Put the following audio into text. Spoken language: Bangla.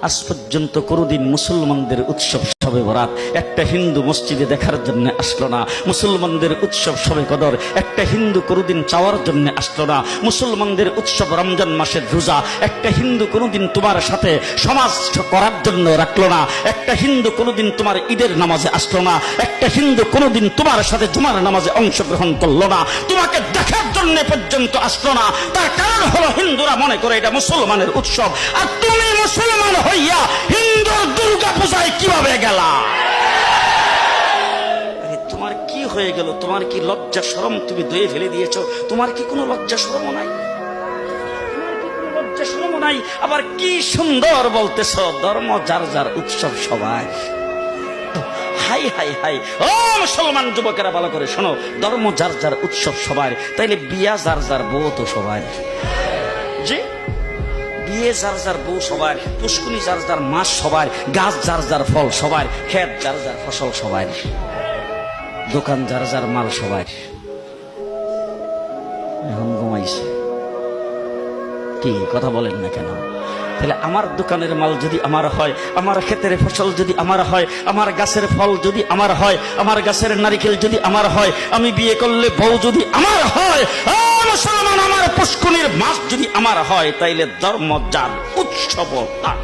আজ পর্যন্ত কোনোদিন মুসলমানদের উৎসব শবে বরাত একটা হিন্দু মসজিদে দেখার জন্য আসলো না, মুসলমানদের উৎসব শবে কদর একটা হিন্দু কোনোদিন চাওয়ার জন্য আসলো না, মুসলমানদের উৎসব রমজান মাসের রোজা একটা হিন্দু কোনোদিন তোমার সাথে সমাজ করার জন্য রাখলো না, একটা হিন্দু কোনোদিন তোমার ঈদের নামাজে আসলো না, একটা হিন্দু কোনোদিন তোমার সাথে জুমার নামাজে অংশগ্রহণ করলো না, তোমাকে দেখার জন্য পর্যন্ত আসলো না। তার কারণ হলো হিন্দুরা মনে করে এটা মুসলমানের উৎসব, আর তুমি মুসলমান হইয়া হিন্দুর দুর্গা পূজায় কিভাবে গেলা? তোমার কি হয়ে গেল? তোমার কি লজ্জা শরম তুমি ধুয়ে ফেলে দিয়েছো? তোমার কি কোনো লজ্জা শরম নাই? লজ্জা শরম নাই? আবার কি সুন্দর বলতেছ, ধর্ম যার যার উৎসব সবাই। হাই হাই হাই, ও মুসলমান যুবকেরা ভালো করে শোনো, ধর্ম যার যার উৎসব সবার, তাইলে বিয়া যার যার বউ তো সবার। জি, বিয়ে যার যার বউ সবার, পুষ্কুনি যার যার মাস সবার, গাছ যার যার ফল সবার, ক্ষেত যার যার ফসল সবার, দোকান যার যার মাল সবার। এখন ঘুমাইছে কি কথা বলেন না কেন? তাহলে আমার দোকানের মাল যদি আমার হয়, আমার ক্ষেতের ফসল যদি আমার হয়, আমার গাছের ফল যদি আমার হয়, আমার গাছের নারিকেল যদি আমার হয়, আমি বিয়ে করলে বউ যদি আমার হয়, মুসলমান আমার পুষ্কুনির মাছ যদি আমার হয়, তাইলে ধর্ম যার উৎসব তার।